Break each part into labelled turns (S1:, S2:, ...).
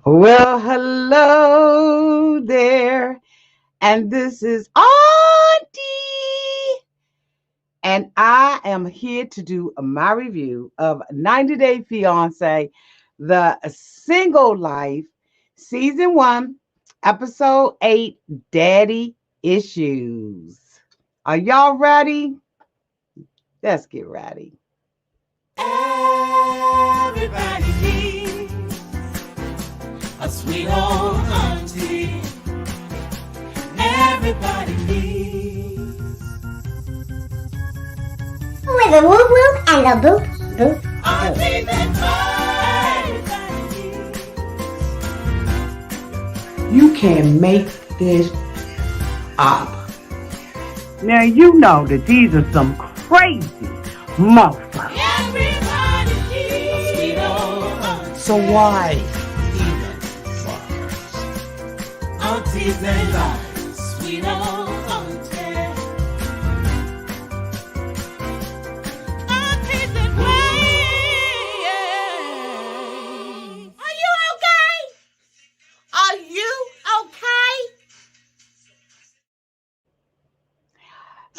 S1: Well, hello there, and this is Auntie, and I am here to do my review of 90 Day Fiance, the Single Life, Season 1, Episode 8, Daddy Issues. Are y'all ready? Let's get ready.
S2: Everybody needs a sweet old auntie. Everybody needs
S3: with a whoop whoop and a boop boop
S2: auntie
S3: boop.
S2: that everybody needs.
S1: You can make this up. Now, you know that these are some crazy motherfuckers.
S2: Everybody needs a sweet old auntie.
S4: So why even bother?
S2: Aunties and lives, sweet old auntie. Aunties and ways. Are you okay? Are you okay?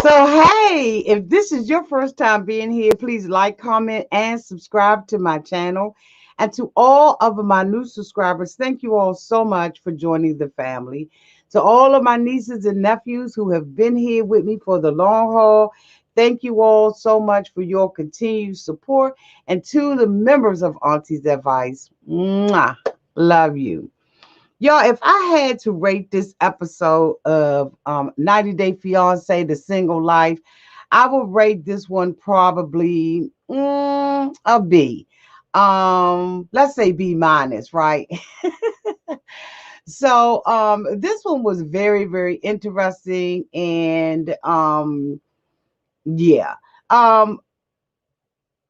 S1: So, hey, if this is your first time being here, please like, comment, and subscribe to my channel. And to all of my new subscribers, thank you all so much for joining the family. To all of my nieces and nephews who have been here with me for the long haul, thank you all so much for your continued support. And to the members of Auntie's Advice, mwah, love you. Y'all, if I had to rate this episode of 90 Day Fiance, The Single Life, I would rate this one probably a B. Let's say B minus, right? So this one was very, very interesting. And yeah. Um,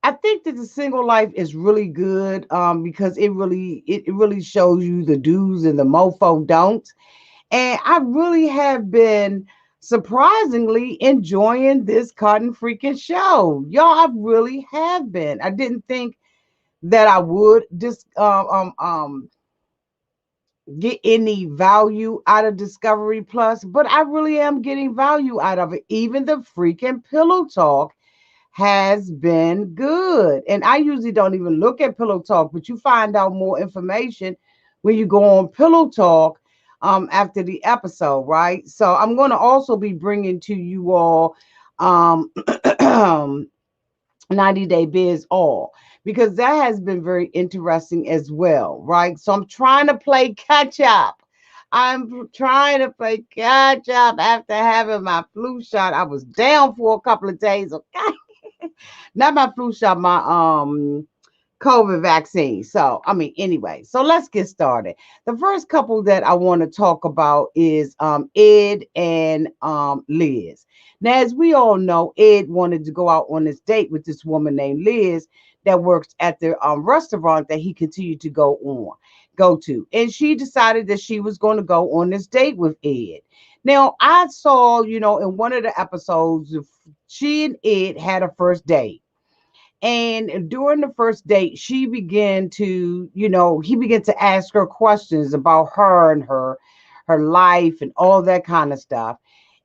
S1: I think that the single life is really good because it really shows you the do's and the mofo don'ts. And I really have been surprisingly enjoying this cotton freaking show. Y'all, I really have been. I didn't think that I would just get any value out of Discovery Plus, but I really am getting value out of it. Even the freaking pillow talk has been good. And I usually don't even look at Pillow Talk, but you find out more information when you go on Pillow Talk after the episode, right? So I'm going to also be bringing to you all um, 90 Day Biz All because that has been very interesting as well, right? So I'm trying to play catch up. I'm trying to play catch up after having my flu shot. I was down for a couple of days, okay? Not my flu shot, my COVID vaccine. So, I mean, anyway, so let's get started. The first couple that I want to talk about is Ed and Liz. Now, as we all know, Ed wanted to go out on this date with this woman named Liz that works at the restaurant that he continued to go to. And she decided that she was going to go on this date with Ed. Now, I saw, in one of the episodes, she and Ed had a first date. And during the first date, she began to, he began to ask her questions about her and her life and all that kind of stuff.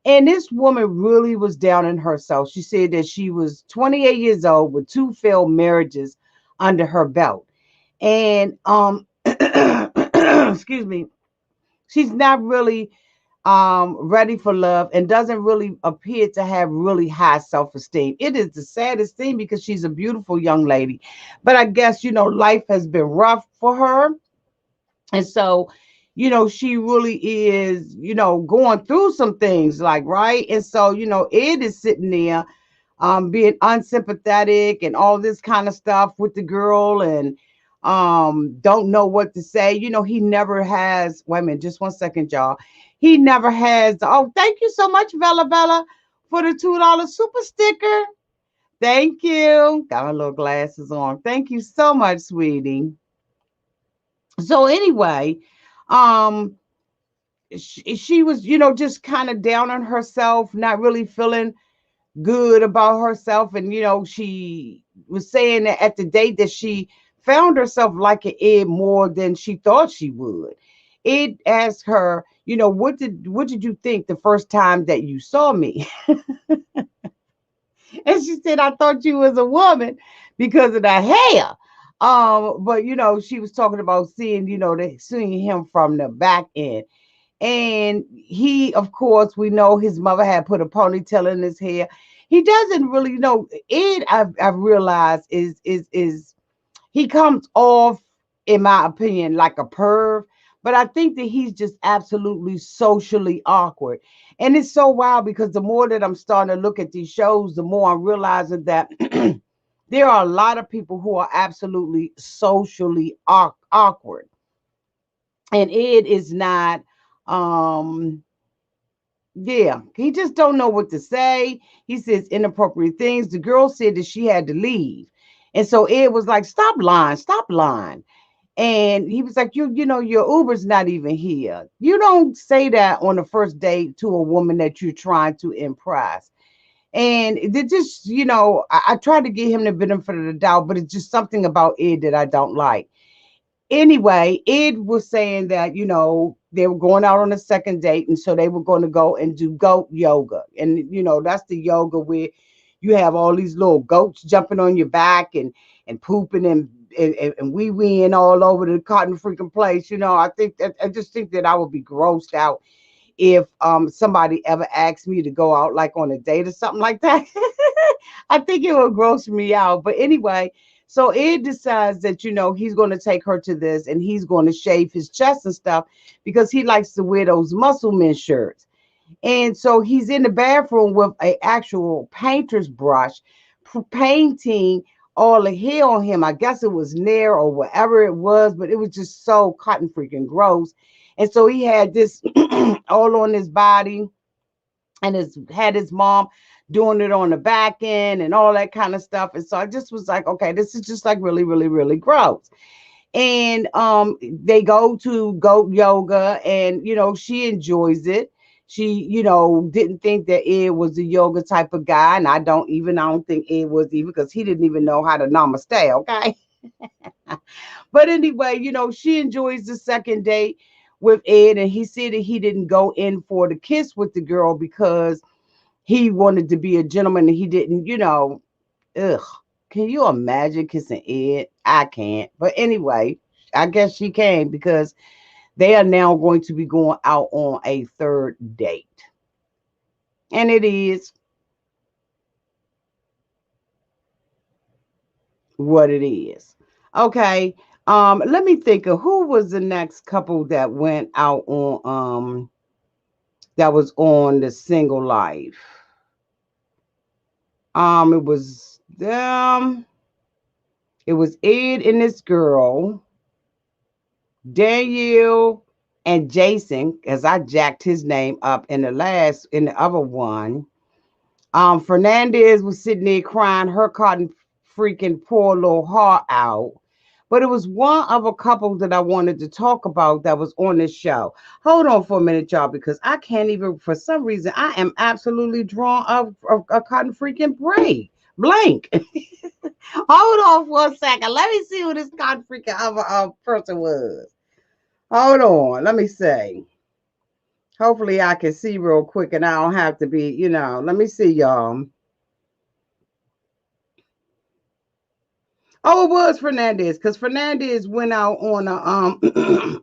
S1: And this woman really was down in herself. She said that she was 28 years old with two failed marriages under her belt. And excuse me, she's not really ready for love and doesn't really appear to have really high self-esteem. It is the saddest thing because she's a beautiful young lady, but I guess life has been rough for her. And so she really is going through some things, like, right? And so Ed is sitting there being unsympathetic and all this kind of stuff with the girl, and don't know what to say. He never has, wait a minute, just 1 second, y'all. He never has, oh, thank you so much, Bella Bella, for the $2 super sticker. Thank you. Got my little glasses on. Thank you so much, sweetie. So anyway, um she was just kind of down on herself, not really feeling good about herself. And she was saying that at the date that she found herself liking Ed more than she thought she would. Ed asked her, what did you think the first time that you saw me? And she said, I thought you was a woman because of the hair. But she was talking about seeing him from the back end. And he, of course, we know his mother had put a ponytail in his hair. He doesn't really know. Ed, I've realized is he comes off, in my opinion, like a perv. But I think that he's just absolutely socially awkward. And it's so wild because the more that I'm starting to look at these shows, the more I'm realizing that there are a lot of people who are absolutely socially awkward. And Ed is not. Um, yeah, he just don't know what to say. He says inappropriate things. The girl said that she had to leave. And so Ed was like, stop lying, stop lying. And he was like, your Uber's not even here. You don't say that on the first date to a woman that you're trying to impress. And it just, I tried to get him the benefit of the doubt, but it's just something about Ed that I don't like. Anyway, Ed was saying that, they were going out on a second date. And so they were going to go and do goat yoga. And, that's the yoga where you have all these little goats jumping on your back and pooping and wee-weeing all over the cotton freaking place. I just think that I would be grossed out if somebody ever asked me to go out like on a date or something like that. I think it would gross me out. But anyway, so Ed decides that he's going to take her to this and he's going to shave his chest and stuff because he likes to wear those muscle men shirts. And so he's in the bathroom with a actual painter's brush painting all the hair on him. I guess it was Nair or whatever it was, but it was just so cotton freaking gross. And so he had this all on his body and had his mom doing it on the back end and all that kind of stuff. And so I just was like, okay, this is just like really, really, really gross. And they go to goat yoga and she enjoys it. She didn't think that Ed was a yoga type of guy, and I don't think Ed was either, because he didn't even know how to namaste. Okay. But anyway, she enjoys the second date with Ed, and he said that he didn't go in for the kiss with the girl because he wanted to be a gentleman and he didn't, ugh. Can you imagine kissing Ed? I can't. But anyway, I guess she can because they are now going to be going out on a third date. And it is what it is. Okay. Let me think of who was the next couple that went out on that was on the single life. It was them. It was Ed and this girl, Danielle and Jason, as I jacked his name up in the other one. Fernandez was sitting there crying her cotton freaking poor little heart out. But it was one of a couple that I wanted to talk about that was on this show. Hold on for a minute, y'all, because I can't even, for some reason, I am absolutely drawn of a cotton freaking break. Blank. Hold on for a second. Let me see who this cotton freaking other person was. Hold on. Let me see. Hopefully I can see real quick and I don't have to be, let me see, y'all. Oh, it was Fernandez, because Fernandez went out on a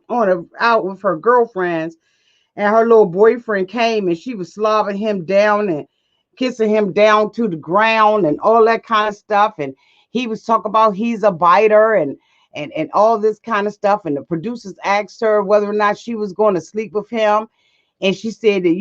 S1: on a out with her girlfriends, and her little boyfriend came and she was slobbing him down and kissing him down to the ground and all that kind of stuff. And he was talking about he's a biter and all this kind of stuff. And the producers asked her whether or not she was going to sleep with him, and she said that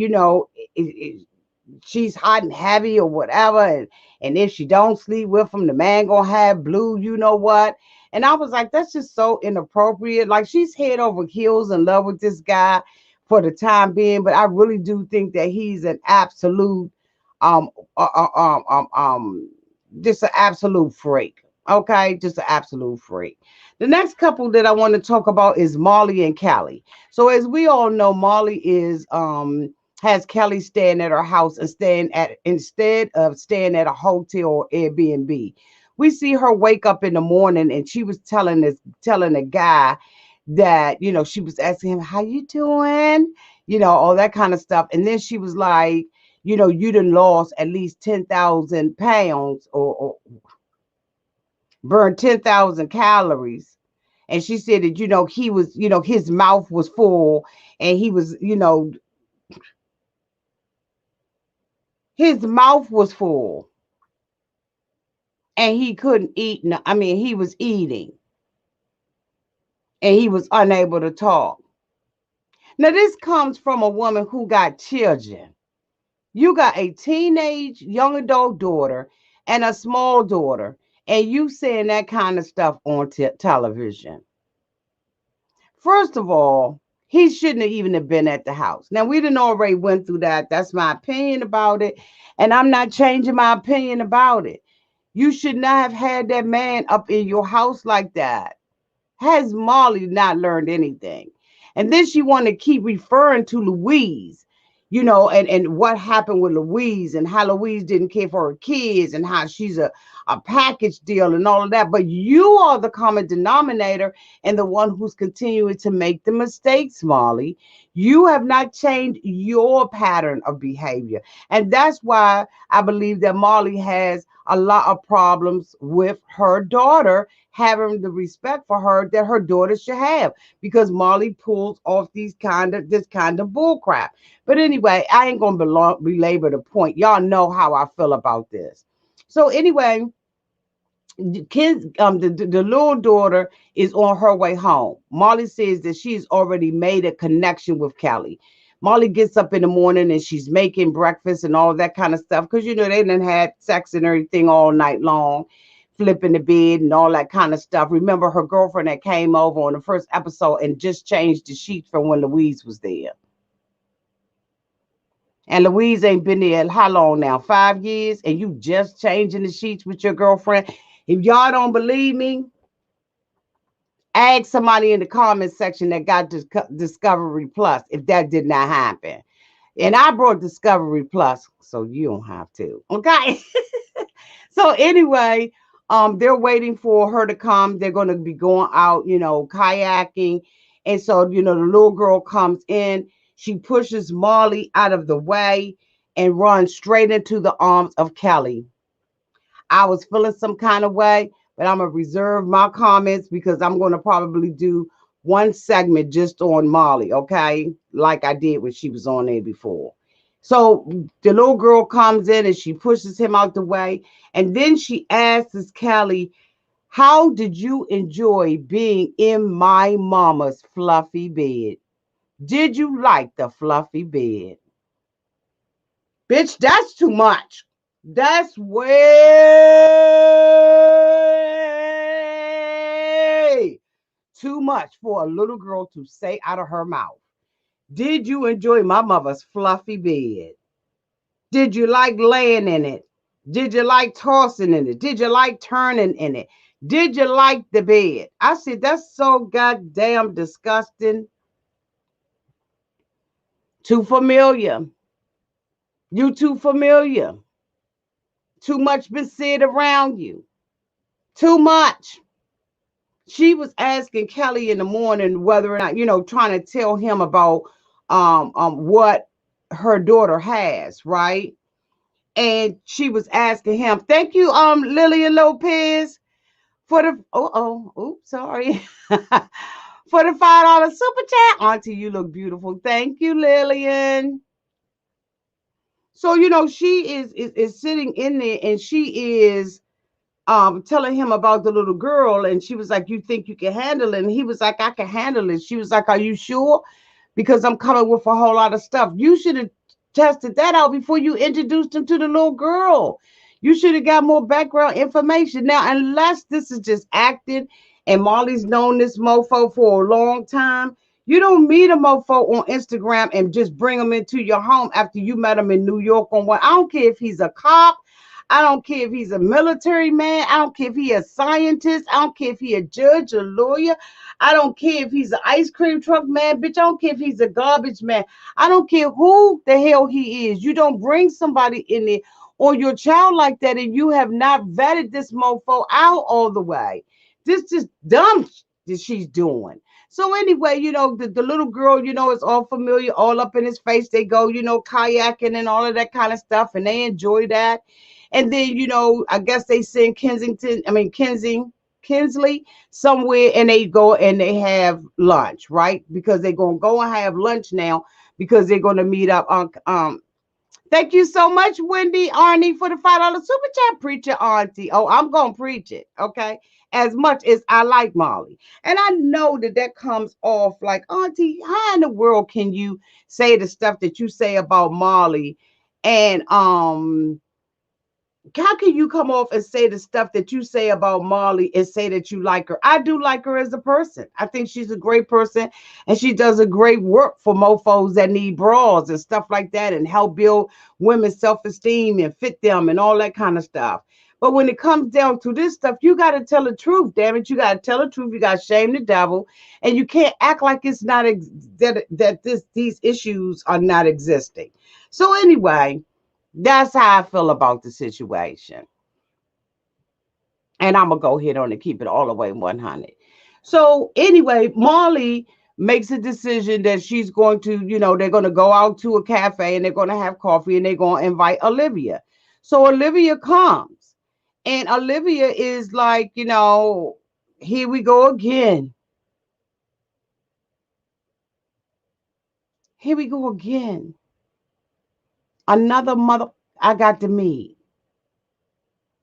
S1: she's hot and heavy or whatever, and if she don't sleep with him, the man gonna have blue, what. And I was like, that's just so inappropriate. Like, she's head over heels in love with this guy for the time being, but I really do think that he's an absolute um uh, uh, um um um just an absolute freak. Okay, just an absolute freak. The next couple that I want to talk about is Molly and Callie. So as we all know, Molly is has Kelly staying at her house and staying at instead of staying at a hotel or Airbnb, We see her wake up in the morning and she was telling a guy that, she was asking him, how you doing? All that kind of stuff. And then she was like, you done lost at least 10,000 pounds or burned 10,000 calories. And she said that, he was, his mouth was full and he was, his mouth was full and he couldn't eat. I mean, he was eating and he was unable to talk. Now, this comes from a woman who got children. You got a teenage young adult daughter and a small daughter, and you saying that kind of stuff on television. First of all, he shouldn't have even have been at the house. Now, we didn't already went through that. That's my opinion about it, and I'm not changing my opinion about it. You should not have had that man up in your house like that. Has Molly not learned anything? And then she wanted to keep referring to Louise, and what happened with Louise and how Louise didn't care for her kids and how she's a package deal and all of that. But you are the common denominator and the one who's continuing to make the mistakes, Molly. You have not changed your pattern of behavior. And that's why I believe that Molly has a lot of problems with her daughter having the respect for her that her daughter should have, because Molly pulls off this kind of bull crap. But anyway, I ain't gonna belabor the point. Y'all know how I feel about this. So anyway, the little daughter is on her way home. Molly says that she's already made a connection with Kelly. Molly gets up in the morning and she's making breakfast and all that kind of stuff, because they done had sex and everything all night long, flipping the bed and all that kind of stuff. Remember her girlfriend that came over on the first episode and just changed the sheets from when Louise was there. And Louise ain't been there how long now? 5 years, and you just changing the sheets with your girlfriend. If y'all don't believe me, ask somebody in the comment section that got Discovery Plus if that did not happen. And I brought Discovery Plus, so you don't have to. Okay. So anyway, they're waiting for her to come. They're going to be going out, kayaking. And so, the little girl comes in. She pushes Molly out of the way and runs straight into the arms of Kelly. I was feeling some kind of way, but I'm going to reserve my comments because I'm going to probably do one segment just on Molly, okay? Like I did when she was on there before. So the little girl comes in and she pushes him out the way. And then she asks Kelly, how did you enjoy being in my mama's fluffy bed? Did you like the fluffy bed? Bitch, that's too much. That's way too much for a little girl to say out of her mouth. Did you enjoy my mother's fluffy bed? Did you like laying in it? Did you like tossing in it? Did you like turning in it? Did you like the bed? I said, that's so goddamn disgusting. Too familiar. You too familiar. Too much been said around you. Too much. She was asking Kelly in the morning whether or not, trying to tell him about what her daughter has, right? And she was asking him, thank you, Lillian Lopez, for the sorry. For the $5 super chat. Auntie, you look beautiful. Thank you, Lillian. So, she is sitting in there and she is telling him about the little girl, and she was like, you think you can handle it? And he was like, I can handle it. She was like, are you sure? Because I'm coming with a whole lot of stuff. You should have tested that out before you introduced him to the little girl. You should have got more background information. Now, unless this is just acting and Molly's known this mofo for a long time, you don't meet a mofo on Instagram and just bring him into your home after you met him in New York on one. I don't care if he's a cop. I don't care if he's a military man. I don't care if he's a scientist. I don't care if he's a judge, a lawyer. I don't care if he's an ice cream truck man. Bitch, I don't care if he's a garbage man. I don't care who the hell he is. You don't bring somebody in there or your child like that and you have not vetted this mofo out all the way. This just dumb that she's doing. So anyway, the little girl, is all familiar, all up in his face. They go, kayaking and all of that kind of stuff, and they enjoy that. And then, I guess they send Kinsley somewhere, and they go and they have lunch, right? Because they're gonna go and have lunch now because they're gonna meet up on Thank you so much, Wendy Arnie, for the $5 super chat. Preacher Auntie. Oh, I'm gonna preach it, okay? As much as I like Molly, and I know that that comes off like, Auntie, how in the world can you say the stuff that you say about Molly, and how can you come off and say the stuff that you say about Molly and say that you like her? I do like her as a person. I think she's a great person and she does a great work for mofos that need bras and stuff like that and help build women's self-esteem and fit them and all that kind of stuff. But when it comes down to this stuff, you got to tell the truth, damn it. You got to tell the truth. You got to shame the devil. And you can't act like it's not these issues are not existing. So anyway, that's how I feel about the situation. And I'm going to go ahead on and keep it all the way 100. So, anyway, Molly makes a decision that she's going to, they're going to go out to a cafe and they're going to have coffee and they're going to invite Olivia. So, Olivia comes and Olivia is like, here we go again. Here we go again. Another mother I got to meet.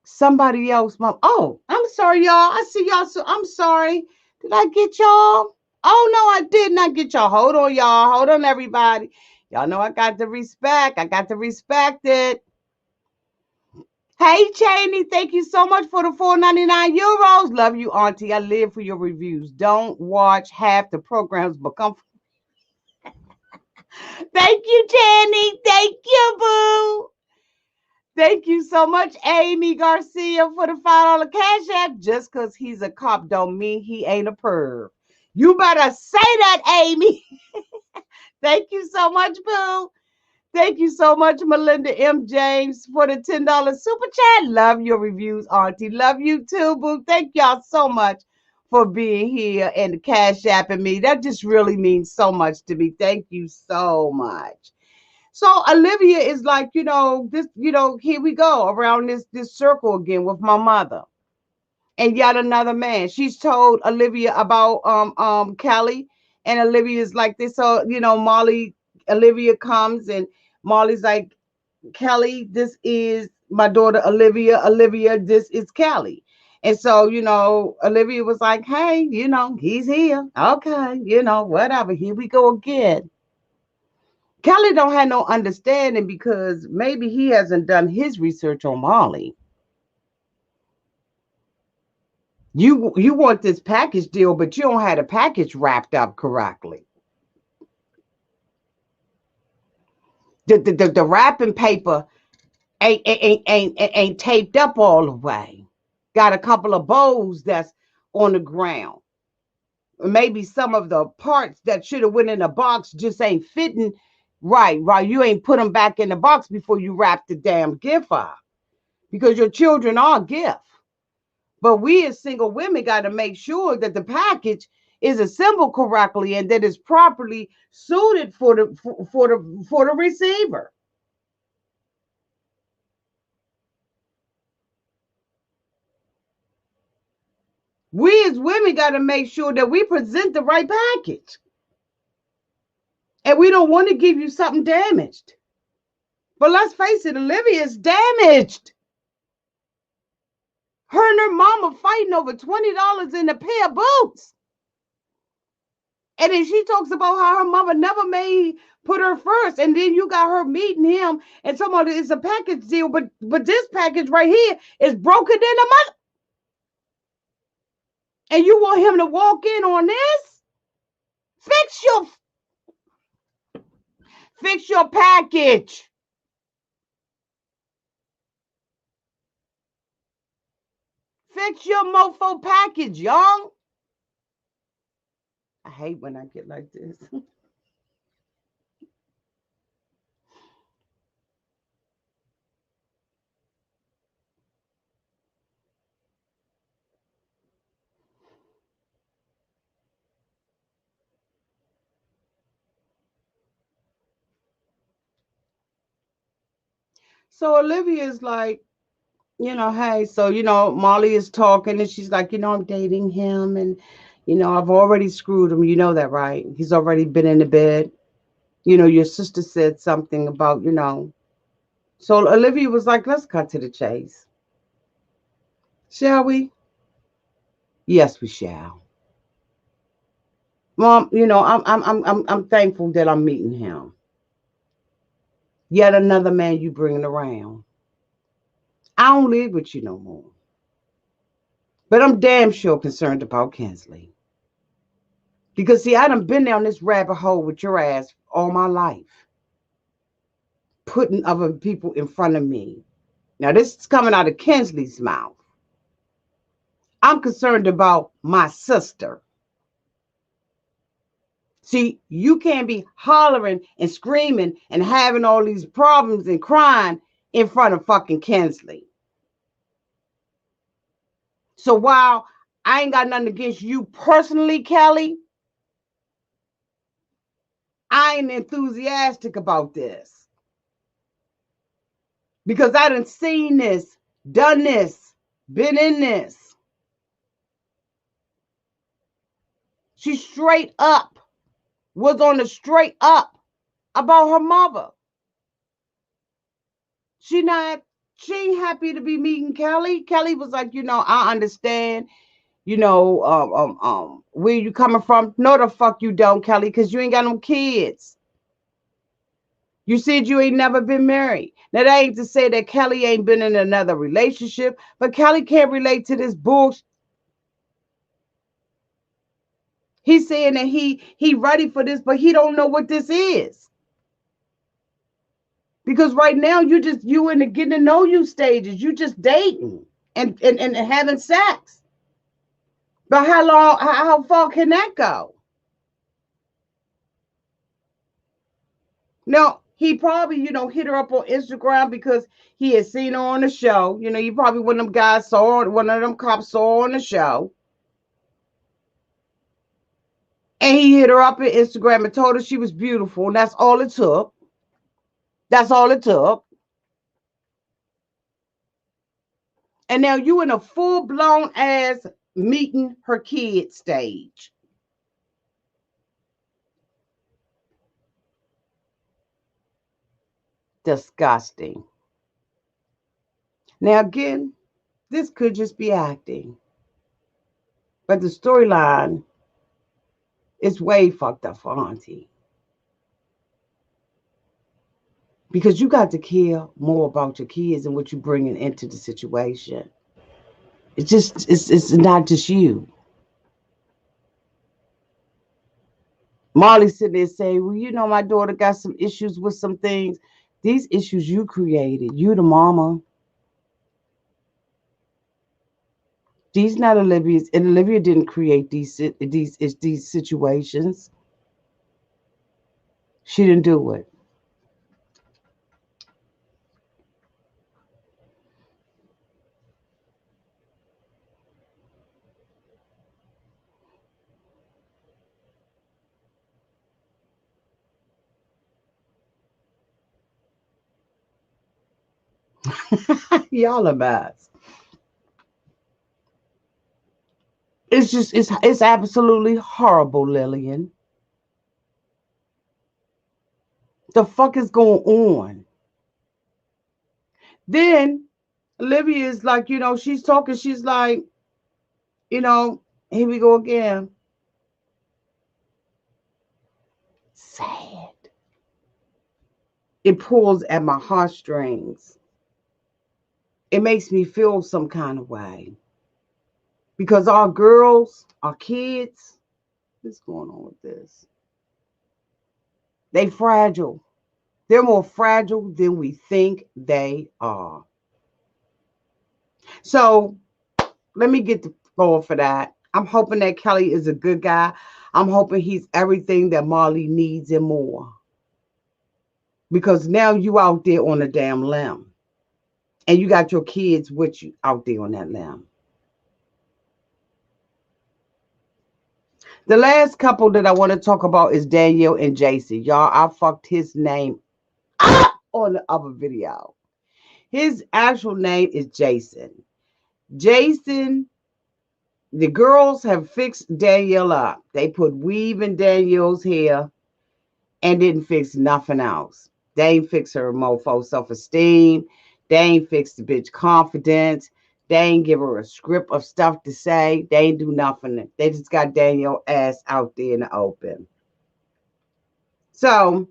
S1: Somebody else, mom. Oh, I'm sorry, y'all. I see y'all. So I'm sorry. Did I get y'all? Oh no, I did not get y'all. Hold on, y'all. Hold on, everybody. Y'all know I got to respect. I got to respect it. Hey, Cheney, thank you so much for the 4.99 euros. Love you, Auntie. I live for your reviews. Don't watch half the programs, but come. Thank you, Cheney. Thank you, boo. Thank you so much, Amy Garcia, for the $5 cash app. Just because he's a cop don't mean he ain't a perv. You better say that, Amy. Thank you so much, Boo. Thank you so much, Melinda M. James, for the $10 super chat. Love your reviews, Auntie. Love you too, Boo. Thank y'all so much for being here and the cash app and me. That just really means so much to me. Thank you so much. So Olivia is like, this, here we go around this circle again with my mother. And yet another man. She's told Olivia about Kelly, and Olivia is like this. So, Molly, Olivia comes and Molly's like, Kelly, this is my daughter Olivia. Olivia, this is Kelly. And so, Olivia was like, hey, he's here. Okay, whatever. Here we go again. Kelly don't have no understanding because maybe he hasn't done his research on Molly. You want this package deal, but you don't have the package wrapped up correctly. The wrapping paper ain't taped up all the way. Got a couple of bows that's on the ground. Maybe some of the parts that should have went in the box just ain't fitting right. You ain't put them back in the box before you wrap the damn gift up. Because your children are a gift. But we as single women got to make sure that the package is assembled correctly and that it's properly suited for the receiver. We as women got to make sure that we present the right package. And we don't want to give you something damaged. But let's face it, Olivia is damaged. Her and her mama fighting over $20 in a pair of boots. And then she talks about how her mama never put her first. And then you got her meeting him and talking about it's a package deal, but this package right here is broken in a month. And you want him to walk in on this? Fix your package. Fix your mofo package, y'all. I hate when I get like this. So Olivia is like, hey, so Molly is talking and she's like, I'm dating him and I've already screwed him. You know that, right? He's already been in the bed. Your sister said something about. So Olivia was like, let's cut to the chase. Shall we? Yes, we shall. Mom, I'm thankful that I'm meeting him. Yet another man you bringing around. I don't live with you no more. But I'm damn sure concerned about Kinsley. Because see, I done been down this rabbit hole with your ass all my life. Putting other people in front of me. Now this is coming out of Kinsley's mouth. I'm concerned about my sister. See, you can't be hollering and screaming and having all these problems and crying in front of fucking Kinsley. So while I ain't got nothing against you personally, Kelly, I ain't enthusiastic about this. Because I done seen this, done this, been in this. She straight up was on the straight up about her mother. She not, she ain't happy to be meeting Kelly. Kelly was like, I understand, where you coming from. No, the fuck you don't, Kelly, because you ain't got no kids. You said you ain't never been married. Now, that ain't to say that Kelly ain't been in another relationship, but Kelly can't relate to this bullshit. He's saying that he ready for this, but he don't know what this is. Because right now you in the getting to know you stages. You just dating and having sex. But how far can that go? Now, he probably, hit her up on Instagram because he had seen her on the show. You probably one of them guys saw her, one of them cops saw her on the show. And he hit her up on Instagram and told her she was beautiful. And that's all it took. That's all it took. And now you in a full-blown ass meeting her kid stage. Disgusting. Now again, this could just be acting. But the storyline is way fucked up for Auntie. Because you got to care more about your kids and what you're bringing into the situation. It's not just you. Molly sitting there saying, well, my daughter got some issues with some things. These issues you created. You the mama. These not Olivia's, and Olivia didn't create these situations. She didn't do it. Y'all are mess. It's absolutely horrible, Lillian. The fuck is going on? Then Olivia is like, she's talking, she's like, you know, here we go again. Sad. It pulls at my heartstrings. It makes me feel some kind of way. Because our girls, our kids, what's going on with this? They fragile. They're more fragile than we think they are. So let me get the floor for that. I'm hoping that Kelly is a good guy. I'm hoping he's everything that Marley needs and more. Because now you out there on a damn limb. And you got your kids with you out there on that limb. The last couple that I want to talk about is Danielle and Jason. Y'all, I fucked his name up on the other video. His actual name is Jason. Jason, the girls have fixed Danielle up. They put weave in Danielle's hair and didn't fix nothing else. They ain't fix her mofo self-esteem. They ain't fix the bitch confidence. They ain't give her a script of stuff to say. They ain't do nothing. They just got Danielle ass out there in the open. So,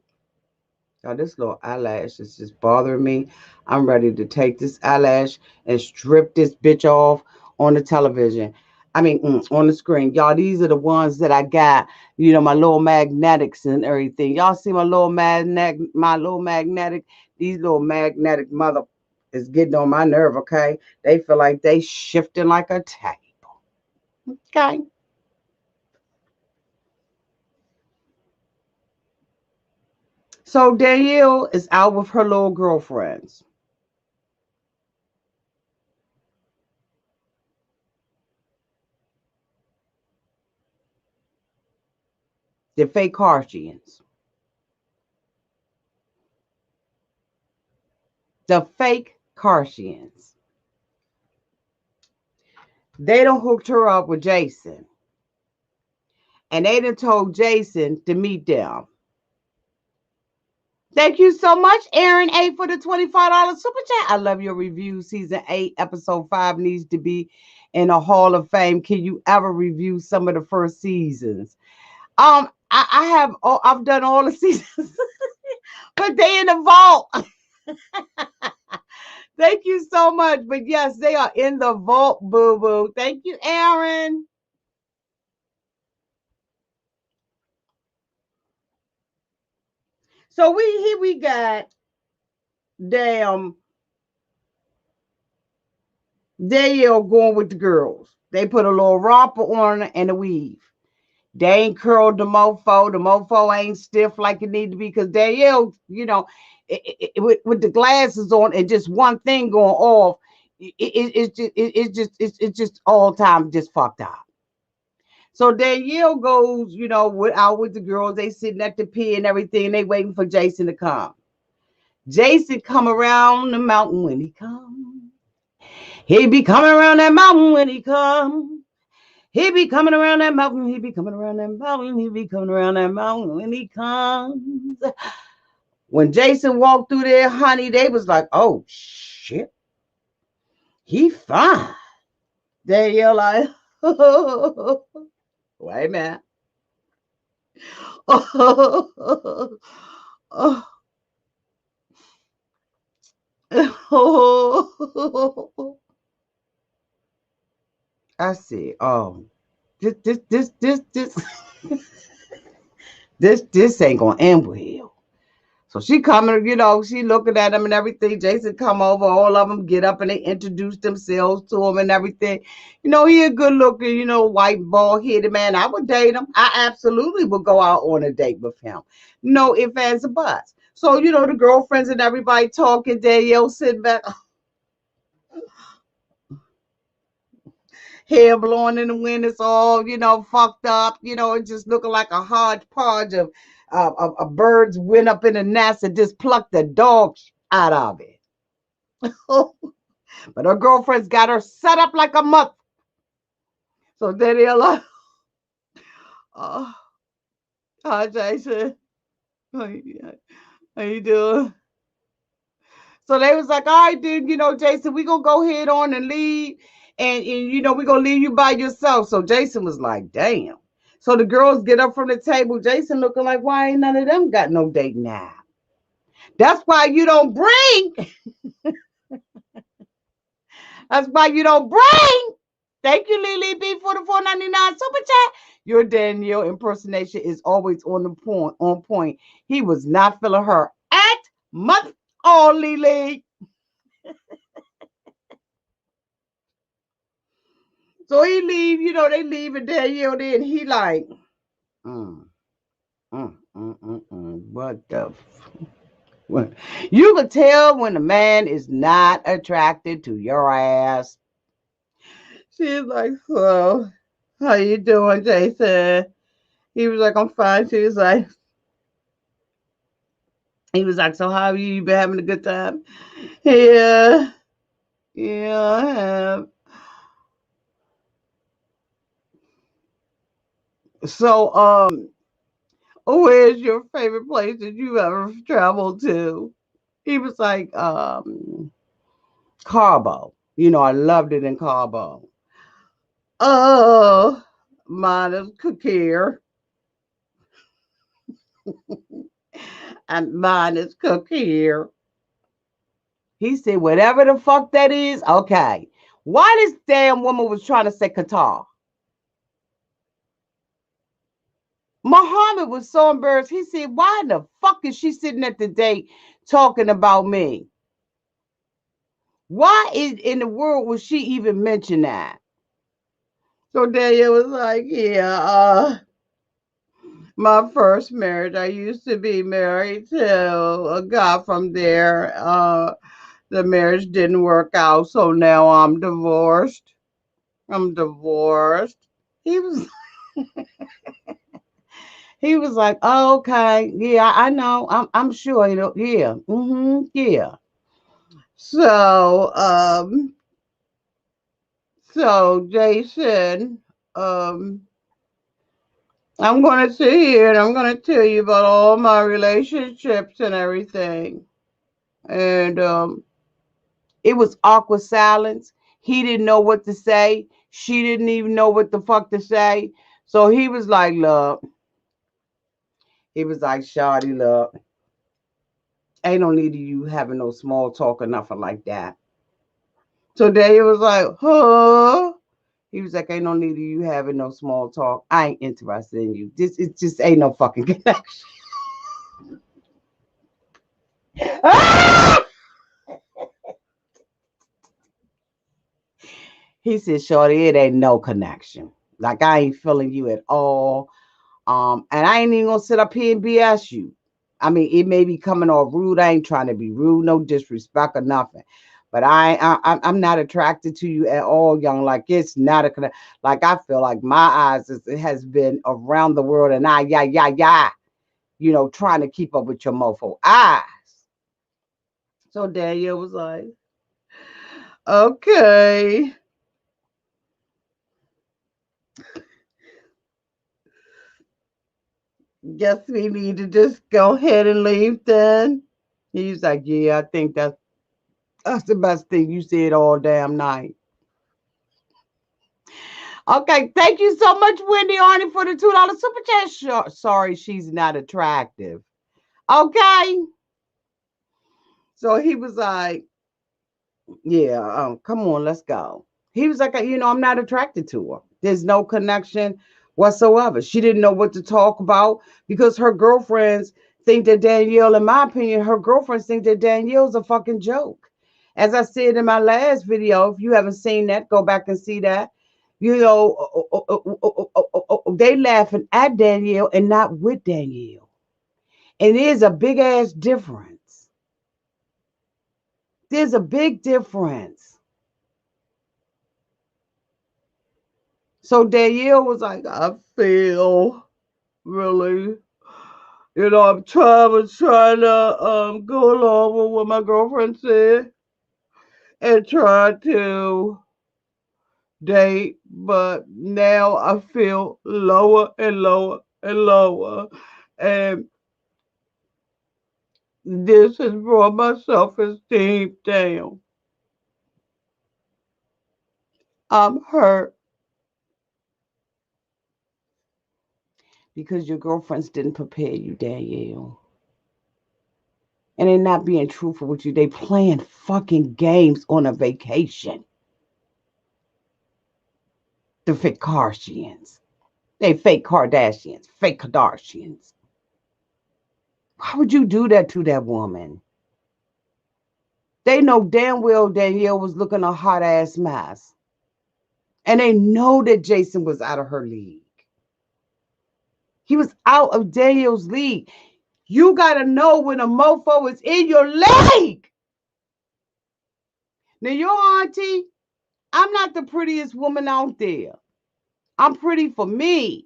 S1: oh, this little eyelash is just bothering me. I'm ready to take this eyelash and strip this bitch off on the television. I mean, on the screen. Y'all, these are the ones that I got, my little magnetics and everything. Y'all see my little magnetic, these little magnetic mother is getting on my nerve, okay? They feel like they shifting like a table. Okay. So Danielle is out with her little girlfriends. The fake Kardashians. The fake Kardashians. They done hooked her up with Jason. And they done told Jason to meet them. Thank you so much, Aaron A, for the $25 super chat. I love your review. Season 8, episode 5 needs to be in a Hall of Fame. Can you ever review some of the first seasons? I've done all the seasons, but they in the vault. Thank you so much. But yes, they are in the vault, boo boo. Thank you, Aaron. So we got damn Danielle going with the girls. They put a little romper on her and a weave. They ain't curled the mofo. The mofo ain't stiff like it need to be because Danielle, with the glasses on and just one thing going off, it's just all time just fucked up. So Danielle goes, out with the girls. They sitting at the pier and everything. They waiting for Jason to come. Jason come around the mountain when he come. He be coming around that mountain when he come. He be coming around that mountain. He be coming around that mountain. He be coming around that mountain when he comes. When Jason walked through there, honey, they was like, oh, shit. He fine. Danielle like, wait a minute. I see. Oh, this, this ain't gonna end well. So she coming, she looking at him and everything. Jason come over, all of them get up and they introduce themselves to him and everything. He a good looking, white bald headed man. I would date him. I absolutely would go out on a date with him. No ifs, ands, or buts. So, the girlfriends and everybody talking, Danielle sitting back, hair blowing in the wind. It's all, fucked up. It just looking like a hodgepodge of birds went up in the nest and just plucked the dog out of it. But her girlfriend's got her set up like a mother. So then they're like, oh, hi, Jason. How you doing? So they was like, all right, then, Jason, we going to go ahead on and leave. And we're going to leave you by yourself. So Jason was like, damn. So the girls get up from the table. Jason looking like, why ain't none of them got no date now? That's why you don't bring. That's why you don't bring. Thank you, Lily B, for the $4.99 super chat. Your Danielle impersonation is always on the point. On point. He was not feeling her at month. Oh, Lily. So he leave. They leave and Danielle there, and he like, what the. What? You could tell when a man is not attracted to your ass. She's like, so, how you doing, Jason? He was like, I'm fine. She was like, He was like, so how have you been having a good time? Yeah, yeah, I have. So, where's your favorite place that you ever traveled to? He was like, Cabo. I loved it in Cabo. Oh, mine is Kakir. And mine is Kakir. He said, whatever the fuck that is, okay. Why this damn woman was trying to say Qatar? Muhammad was so embarrassed. He said, why in the fuck is she sitting at the date talking about me? Why in the world would she even mention that? So Danielle was like, yeah, my first marriage, I used to be married to a guy from there. The marriage didn't work out, so now I'm divorced. I'm divorced. He was he was like, oh, okay, yeah, I know. I'm sure, yeah. Yeah. So, Jason, um, I'm gonna sit here and I'm gonna tell you about all my relationships and everything. And it was awkward silence. He didn't know what to say. She didn't even know what the fuck to say. So he was like, look, he was like, Shawty, look, ain't no need of you having no small talk or nothing like that. So Daniel was like, huh? He was like, ain't no need of you having no small talk. I ain't interested in you. This it just ain't no fucking connection. He said, Shorty, it ain't no connection. Like I ain't feeling you at all. And I ain't even gonna sit up here and BS you. I mean, it may be coming off rude. I ain't trying to be rude, no disrespect or nothing. But I'm not attracted to you at all, young. Like it's not a like I feel like my eyes it has been around the world, and yeah, trying to keep up with your mofo eyes. So Daniel was like, okay, guess we need to just go ahead and leave then. He's like, yeah, I think that's the best thing you said all damn night. Okay, thank you so much, Wendy Arnie, for the $2 super chat. Sorry, she's not attractive. Okay. So he was like, yeah, come on, let's go. He was like, I'm not attracted to her. There's no connection whatsoever. She didn't know what to talk about because her girlfriends think that Danielle, in my opinion, her girlfriends think that Danielle's a fucking joke. As I said in my last video, if you haven't seen that, go back and see that. They laughing at Danielle and not with Danielle. And there's a big ass difference. There's a big difference. So Danielle was like, I feel really, I was trying to go along with what my girlfriend said and try to date, but now I feel lower and lower and lower. And this has brought my self esteem down. I'm hurt because your girlfriends didn't prepare you, Danielle. And they're not being truthful with you. They playing fucking games on a vacation. The fake Kardashians. They fake Kardashians. Fake Kardashians. Why would you do that to that woman? They know damn well Danielle was looking a hot ass mess. And they know that Jason was out of her league. He was out of Danielle's league. You gotta know when a mofo is in your leg. Now, your auntie, I'm not the prettiest woman out there. I'm pretty for me.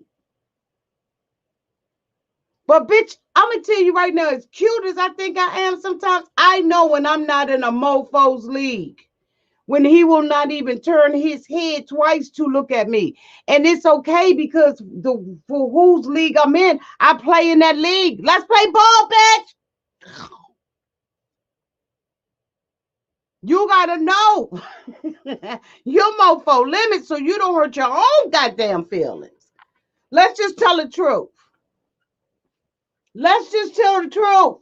S1: But bitch, I'm gonna tell you right now, as cute as I think I am sometimes, I know when I'm not in a mofo's league. When he will not even turn his head twice to look at me. And it's okay because the for whose league I'm in, I play in that league. Let's play ball, bitch. You gotta know your mofo limit so you don't hurt your own goddamn feelings. Let's just tell the truth. Let's just tell the truth.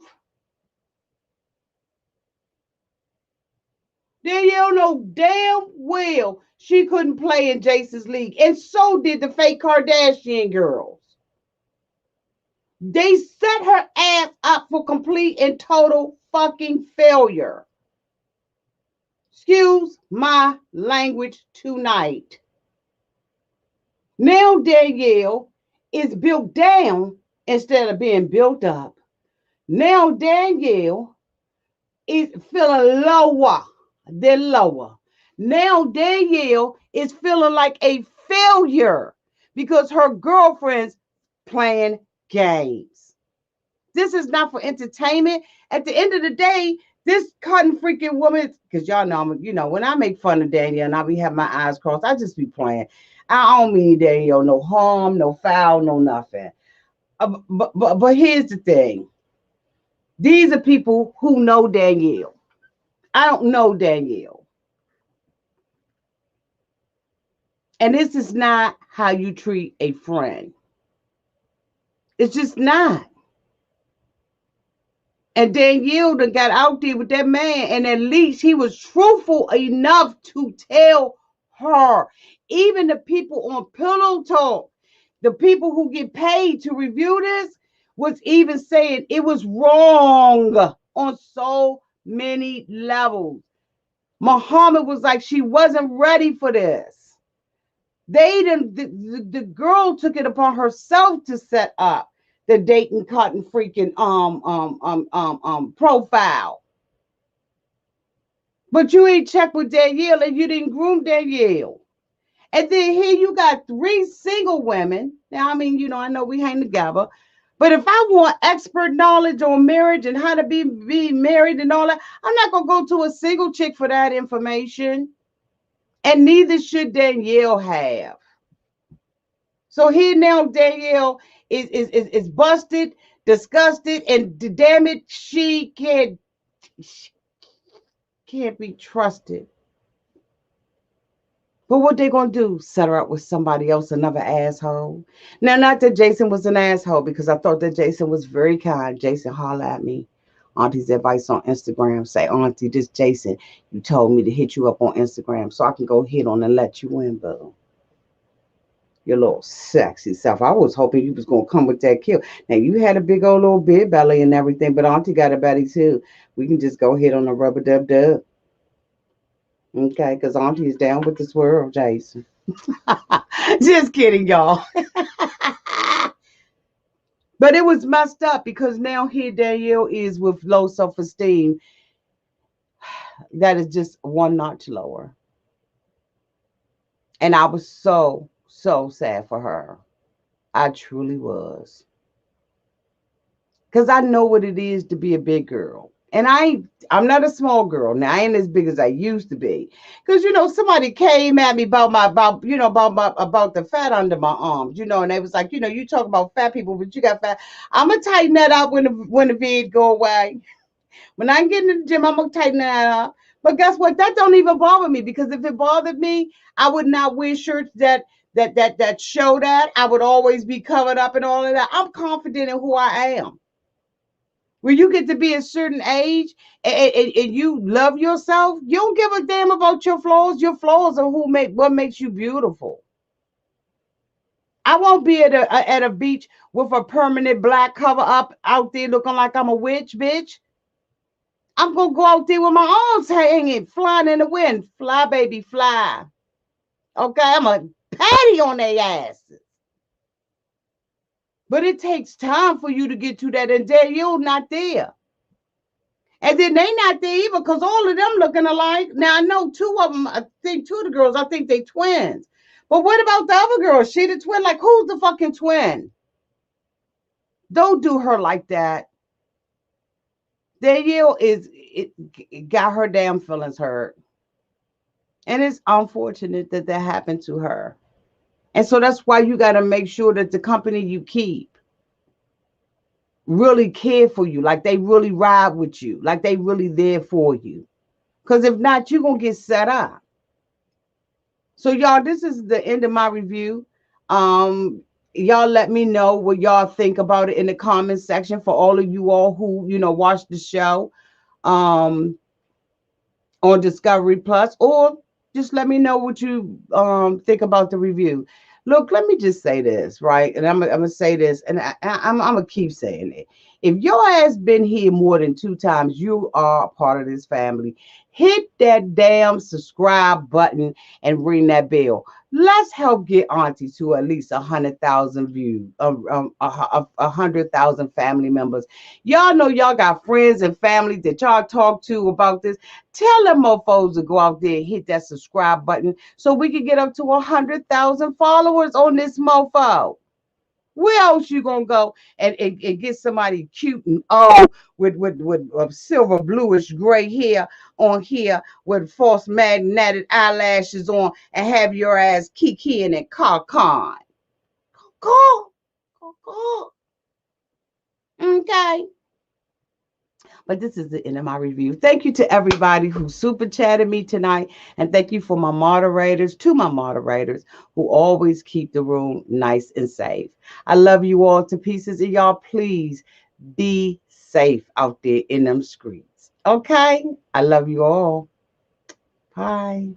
S1: Danielle know damn well she couldn't play in Jason's league. And so did the fake Kardashian girls. They set her ass up for complete and total fucking failure. Excuse my language tonight. Now Danielle is built down instead of being built up. Now Danielle is feeling lower than lower. Now Danielle is feeling like a failure because her girlfriend's playing games. This is not for entertainment. At the end of the day, this cotton freaking woman, because y'all know, when I make fun of Danielle and I be having my eyes crossed, I just be playing. I don't mean Danielle no harm, no foul, no nothing. But here's the thing. These are people who know Danielle. I don't know Danielle. And this is not how you treat a friend. It's just not. And Danielle done got out there with that man, and at least he was truthful enough to tell her. Even the people on Pillow Talk, the people who get paid to review this, was even saying it was wrong on so many levels. Muhammad was like, she wasn't ready for this. The girl took it upon herself to set up the Dayton Cotton freaking profile. But you ain't checked with Danielle and you didn't groom Danielle. And then here you got 3 single women. Now, I mean, I know we hang together. But if I want expert knowledge on marriage and how to be married and all that, I'm not going to go to a single chick for that information. And neither should Danielle have. So here now Danielle is busted, disgusted, and damn it, she can't be trusted. But what they gonna do? Set her up with somebody else, another asshole? Now, not that Jason was an asshole, because I thought that Jason was very kind. Jason holler at me. Auntie's advice on Instagram. Say, Auntie, this Jason, you told me to hit you up on Instagram so I can go hit on and let you in, boo. Your little sexy self. I was hoping you was gonna come with that kill. Now you had a big old little big belly and everything, but Auntie got a belly too. We can just go hit on a rubber dub dub. Okay, because Auntie is down with the swirl, Jason. Just kidding, y'all. But it was messed up because now here Danielle is with low self-esteem. That is just one notch lower. And I was so sad for her. I truly was. Because I know what it is to be a big girl. And I'm not a small girl. Now I ain't as big as I used to be. Because somebody came at me about the fat under my arms, and they was like, you talk about fat people, but you got fat. I'm gonna tighten that up when the vid go away. When I get in the gym, I'm gonna tighten that up. But guess what? That don't even bother me, because if it bothered me, I would not wear shirts that show that. I would always be covered up and all of that. I'm confident in who I am. When you get to be a certain age and you love yourself, you don't give a damn about your flaws. Your flaws are what makes you beautiful. I won't be at a beach with a permanent black cover up out there looking like I'm a witch, bitch. I'm going to go out there with my arms hanging, flying in the wind. Fly, baby, fly. Okay, I'm a patty on their asses. But it takes time for you to get to that, and Danielle not there. And then they not there either, because all of them looking alike. Now, I know 2 of them, I think 2 of the girls, I think they twins. But what about the other girl? She the twin? Like, who's the fucking twin? Don't do her like that. Danielle it got her damn feelings hurt. And it's unfortunate that that happened to her. And so that's why you got to make sure that the company you keep really care for you, like they really ride with you, like they really there for you. Because if not, you're going to get set up. So, y'all, this is the end of my review. Um, y'all let me know what y'all think about it in the comment section for all of you all who, watch the show. Um, on Discovery Plus, or just let me know what you think about the review. Look, let me just say this, right? And I'm gonna say this, and I'm gonna keep saying it. If your ass been here more than 2 times, you are a part of this family. Hit that damn subscribe button and ring that bell. Let's help get Auntie to at least 100,000 views, 100,000 family members. Y'all know y'all got friends and family that y'all talk to about this. Tell them mofos to go out there and hit that subscribe button so we can get up to 100,000 followers on this mofo. Where else you gonna go and get somebody cute and old with silver bluish gray hair on here with false magnetic eyelashes on and have your ass kikiing and caw. Call. Okay. But this is the end of my review. Thank you to everybody who super chatted me tonight. And thank you for my moderators who always keep the room nice and safe. I love you all to pieces. And y'all, please be safe out there in them streets. Okay? I love you all. Bye.